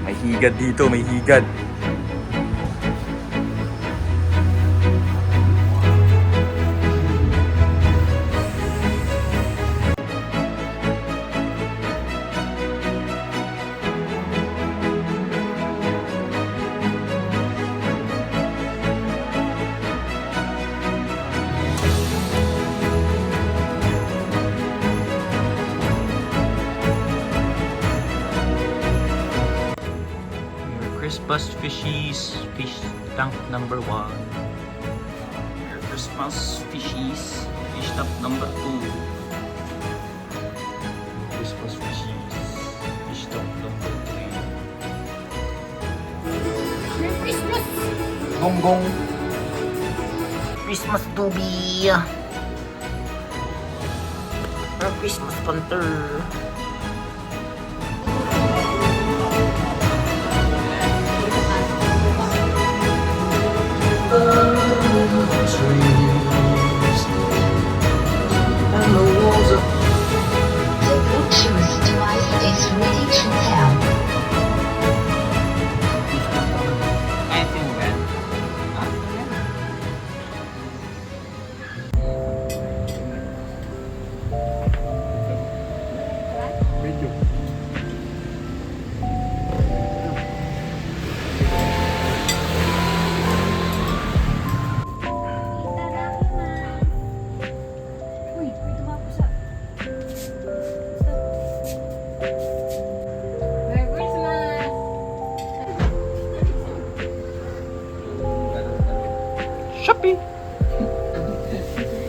May higad dito, may higad. Christmas fishies, fish tank number 1. Your Christmas fishies, fish tank number 2. Christmas fishies, fish tank number 3. Merry Christmas! Gonggong. Christmas Dubi! Merry Christmas Panther! The Bluetooth device is ready to pair. Kaya ito yung brand. Uy, may tumako sa... Merry Christmas! Shopee!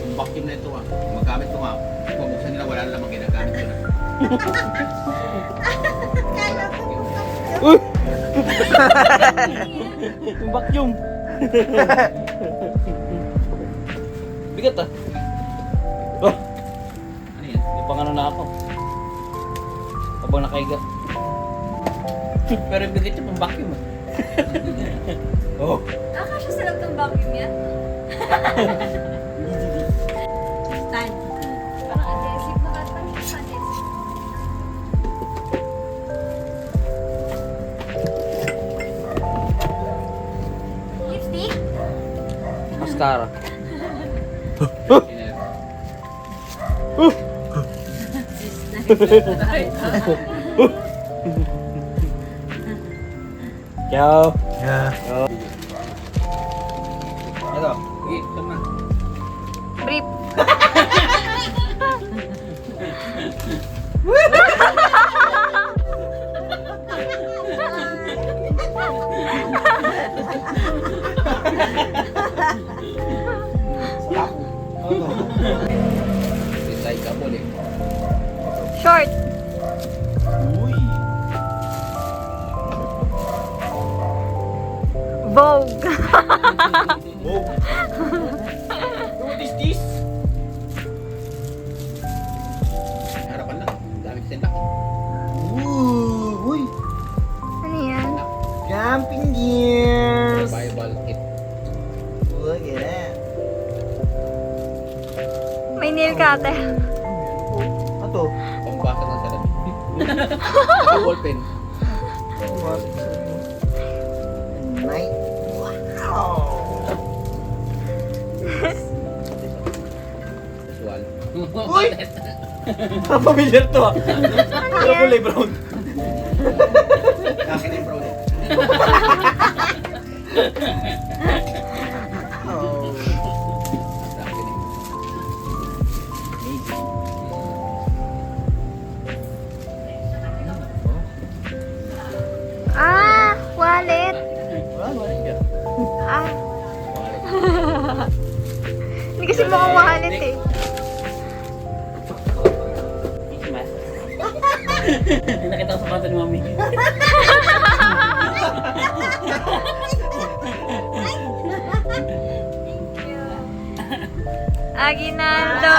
Yung vacuum na ito magamit ko kung buksan nila wala na lamang ginagamit ko na. Yung vacuum! Bigat ah! Oh! Ano yan? May pangano na ako. Habang nakahiga. Pero yung bigat yung pang vacuum Oh! Akasya sa loob ng vacuum yan? Stand. Parang adhesive. Nakatang sa adhesive. Lipstick? Mascara. Ciao! Yeah. Ito. Okay, sama. Brief. Recyclable eh. Short. Uy! Vogue. What is this? Harapan lang. Dami kasi laki. Uy! Ano yan? Camping gears! Survival kit. Look at that. May nail cutter. Ano? Pambasag ng salamin. Ballpen. Night. Wow! Visual. Uy! Familiar to ah. Pero kulay brown. Akin yung brown eh. Oh. Akin eh. Ah, wallet. Ah. Hindi kasi mukhang wallet eh. Nakita ko sa mata ni Mami. Aguinaldo,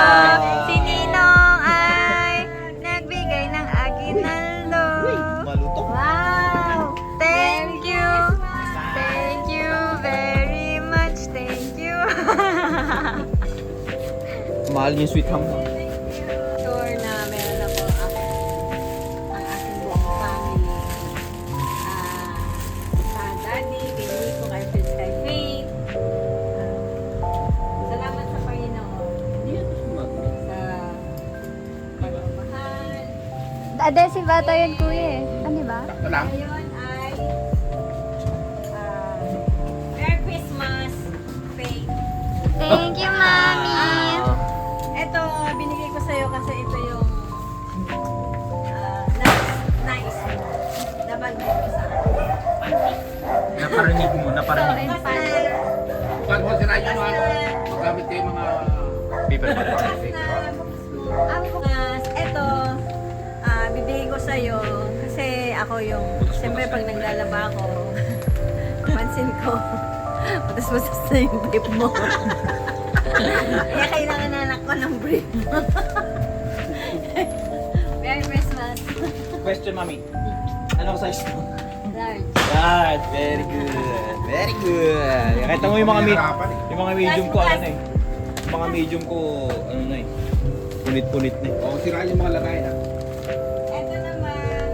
si Ninong ay nagbigay ng aguinaldo. Malutok. Wow! Thank you! Thank you very much. Thank you. Mahal yung sweet ham. Tour namin Adhesive ata yun, kuya eh. Ano ba? Sakto lang. Ngayon ay Merry Christmas, Faith. Thank you, Mami. Ito, binigay ko sa'yo kasi ito yung nice mo. Nabagay ko sa akin. Naparinig mo, naparinig. And pan. Pag mo sira yun, magamit kayo mga Paper bag. Ang bukas, ito, bibigay ko sa'yo kasi ako yung, siyempre pag naglalaba ako, pansin ko, patas-patas na yung brief mo. Kaya kailangan anak ko ng brief mo. Merry Christmas. Question, mami. Anong size mo? Large. Large. Very good. Very good. Kahit mo yung mga Hirapan eh. yung mga medium ko, ano na eh. Yung mga medium ko, ano na eh. Punit-punit na eh. O, sira yung mga lagay na. Ito naman.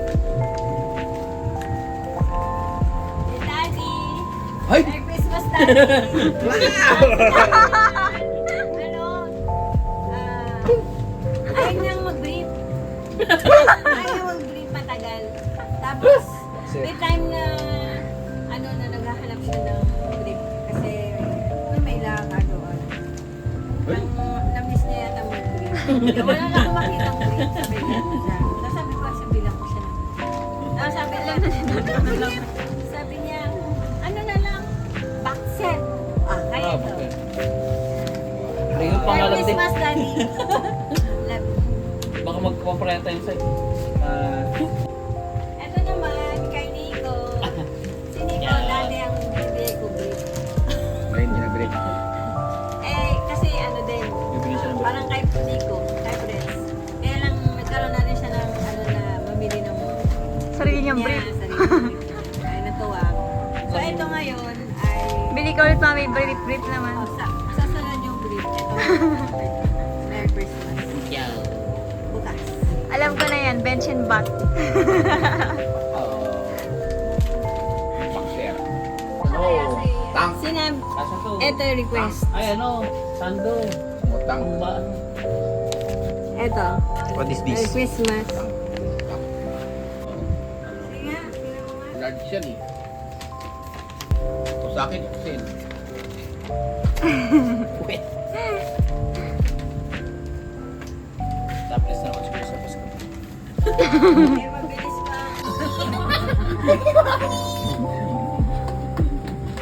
Si Daddy. Ay! Merry Christmas, Daddy. Ano? Ayaw niyang mag-brief. Ayaw mag-brief matagal. Tapos, may time na ano na naghahanap siya ng brief. Kasi may lakad o ano. Na-miss niya yata mag-brief. Kaya wala na akong makitang brief. Sabi niya siya. Tapos sabi ko, bilang ko siya. Tapos sabi lang na sabi niya, ano na lang, back set. Kaya ito. Ayun, Merry pangalan din. Christmas, Daddy. Love you. Baka magpaparenta tayo sa'yo. Ito naman, kay Nico. Si Nico, dati ang bibigay ko brief. Ngayon, ginabrik. Kasi ano din, Bibili siya ng parang kay Nico, kay Pres. Kaya lang nagkaroon na rin siya ng ano na mamili ng Sarili niyang niya, brief. sarili niyang brief. Ay, natuwa ako. So, ito ngayon ay Bili ka ulit, mami. Brief naman. sasunod yung brief. Ito Merry Christmas. Bukas. Alam ko na yan. Bench and back. Pakshare. Oh. Tang. Sinab, Asa to? ito yung request. Ay, ano? Sando. Tang. Ang ba? Ano? Ito. What is Merry Christmas. Tang. Sige nga, sino mo nga? Large yan eh. O sa akin, Oxen. Tapos na ako sa Pasko. Eh, mabilis pa.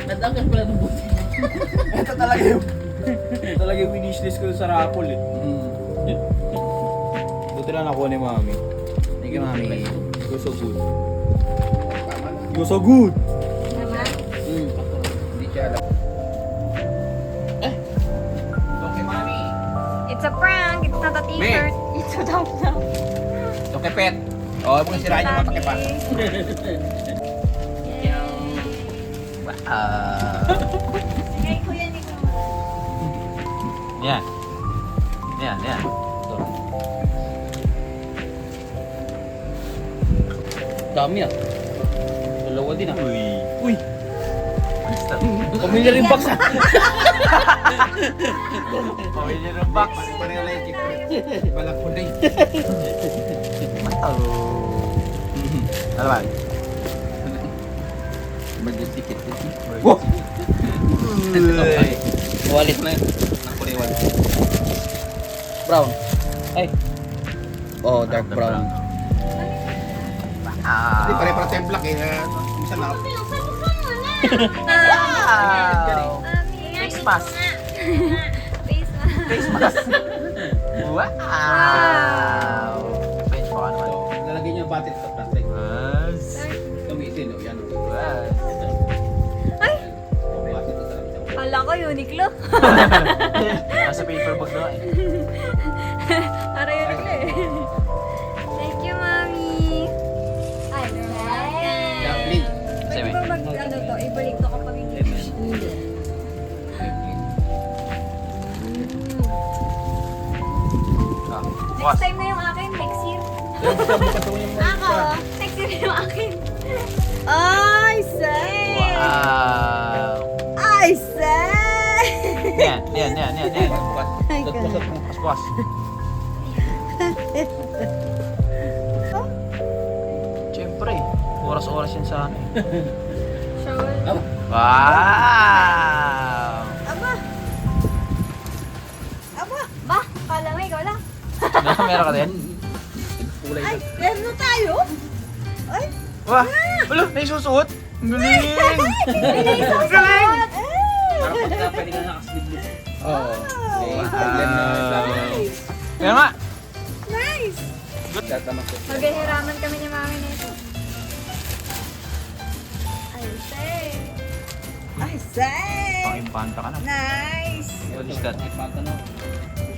Nadagan pala ng buti. Ito talaga yung winishlist ko sa Rapol eh. Buti na nakuha ni Mami. Thank you, Mami. You're so good. Tama na. You're so good! Naman? Hindi siya alam. Okay, mami. It's a prank. It's not a t-shirt. It's a thumbs-up. Ito kay Pet. O, mga sirain yung mga pakipa. Sige, Kuya Nico. Yan. Yan, yan. Dami ah. Dalawa din ah. Uy. Uy. Pamilya rin box ah. Pamilya rin box. Pareho lang yung kipret. Balang kulay. Ano ba? Emergency kit. Wow! Wallet na yun. Nakulay wallet. Brown. Ay. Oh, dark brown. Hindi pare-para templak eh. Minsan na. Face mask. Face mask. Face mask. Wow! Face mo ano So, lalagyan niyo yung battery sa plastic. Mas. Gamitin, o yan. Ay! O, battery sa talaga. Kala ko Uniqlo. Nasa paper bag na eh. Para Uniqlo eh. Thank you, mami. Ay, Lovely. pwede ba mag, ano to, ibalik to kapag hindi. Hindi. Next time na yung akin. Next year. Ako. Next year yung akin. Ay, say! Wow! Ay, say! Yan, yan, yan, yan, yan. Paspas. Paspas. oras-oras yan sa ano. Shoal. Wow! Aba! Aba! Ba? Kala mo ikaw lang. Meron ka din? Ay, meron tayo? Ay! Wah! Wala, may susuot! Ang galing! Ang galing! Para pagka pwede ka nakasliblip. Oo. Okay, problem na sa Kaya nga! Nice! tatamas ko. Maghihiraman kami ni Mami nito. I say! I say! Pakimpanta ka na. Nice! What is that? Patano.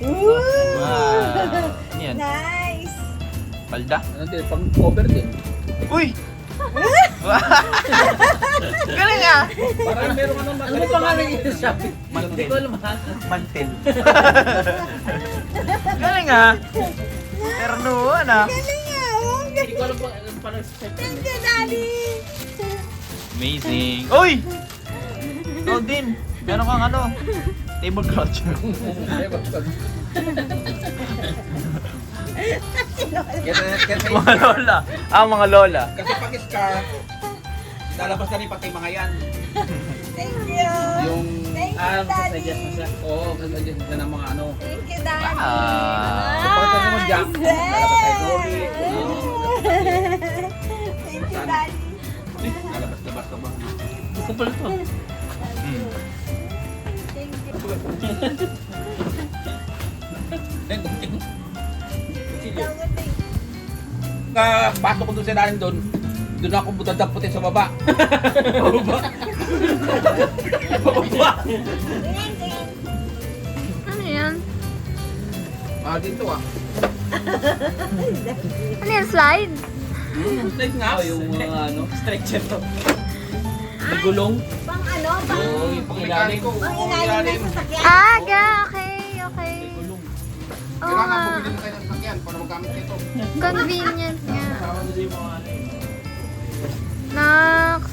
Woo! Wow! Ano yan? Nice! Palda? Ano din, pang cover din. Uy! Galing ah! Parang meron ka naman. Ano pangalan niya sa Shopee? Hindi ko alam ha. Mantel. Galing ah! Ternuan ah! Galing nga, oh! Hindi ko alam paano sa Thank you, Daddy! Amazing! Uy! Ikaw din! Meron kang ano? Tablecloth. Mga lola. Mga lola. Kasi pag scar, lalabas na rin pati mga yan. Thank you! Yung, Thank you, Daddy! suggest mo siya. oo, kasi yan ang mga ano. Thank you, Daddy! Wow! Pagka naman Jack, lalabas tayo Dory. Thank you, Daddy! Lalabas-labas ka ba? Gusto pala to. Thank you. Dawating. Pasok ko doon sa ilalim doon ako budadaputin sa baba. Tingin, tingin. Ano yan? Dito ah. Ano yan, slide? Like nga. Oh, yung mga ano, stretcher to. Nagulong. Pang ano? Pang, Oo, yung pang ilalim. pang ilalim ng sasakyan? Okay, okay. Gulong. Oo Kailangan nga. bumili na tayo ng sakyan para magamit nito. Convenient nga. Tama na yung mga ano. Nox.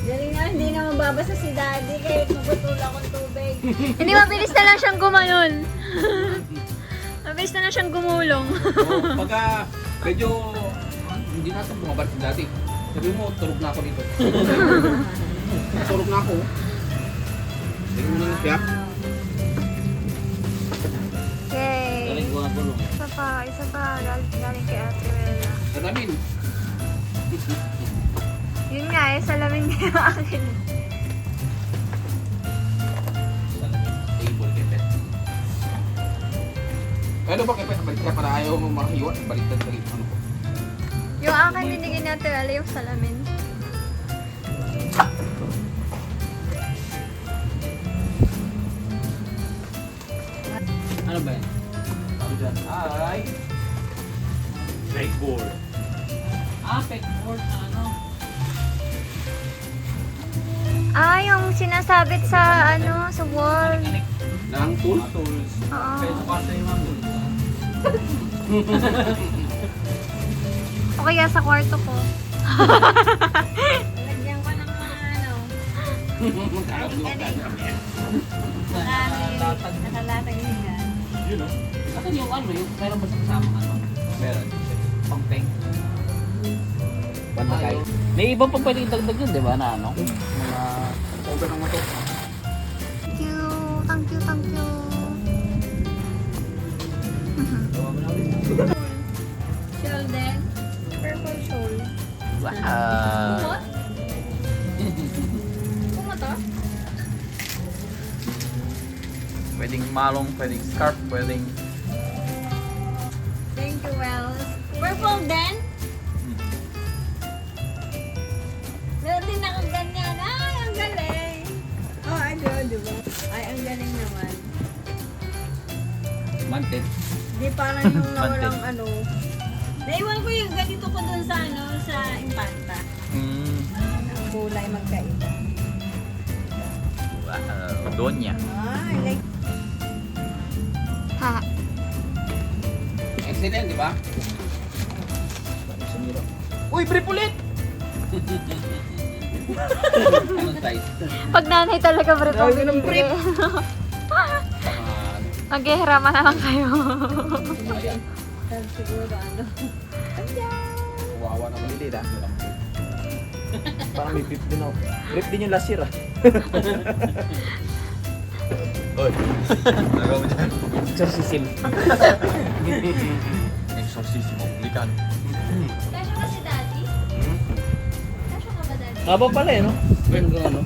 Galing na, hindi na mababasa si Daddy kahit magputula akong tubig. Hindi, mabilis na lang siyang gumanon. Mabilis na lang siyang gumulong. Pagka medyo hindi na ito bumabalik sa dati. Sabi mo, turog na ako dito. Turog na ako. Tingnan mo na yung siyak. Okay. Galing ko nga gulong. Isa pa. Galing kay Ate Wela. Salamin. Yun nga eh, salamin niya yung akin. Table kay Pet. Ano ba kay Pet? Balik ka para ayaw mo makahiwa. Baliktad. Ano po? Yung akin binigyan ni Ate Wela yung salamin. Ano ba yan? Ano dyan? Ay! Pegboard. Pegboard na ano? Yung sinasabit sa ano, sa wall. Nang tool? Tools. Oo. Kaya sukasa yung mga tools. O kaya sa kwarto ko. Lagyan ko ng mga ano, nakalatag niya. Yun o. Akin yung ano, yung meron ba sa kasama ano? Meron. Pangpeng. Bandagay. May ibang pang pwedeng dagdag yun, di ba, na ano? Mga... Over ng motor. Thank you. Thank you, thank you. Shawl din. Purple shawl. Wow! Kumot? Kumot to? Pwedeng malong, pwedeng scarf, pwedeng... Thank you, Wells. Purple din? Meron din akong ganyan. Ay, ang galing. Oh, ano, di ba? Ay, ang galing naman. Manted. Di parang yung nawalang ano. Naiwan ko yung ganito ko dun sa ano, sa Impanta. Ang kulay magkaiba. Wow! Donya. Ay, like, Ha. Excellent, di ba? Uy, brief ulit! Anong size? Pag nanay talaga, bro, pabili. Maghihirama na lang kayo. siguro ano. Wawa naman. Hindi na. Parang may beef din ako. Rip din yung last year ah. Oy. Nagawa mo dyan. Exorcism. Exorcism of Likan. Kasya ka si daddy? Kasya ka ba daddy? Haba pala eh, no? Hanggang ano?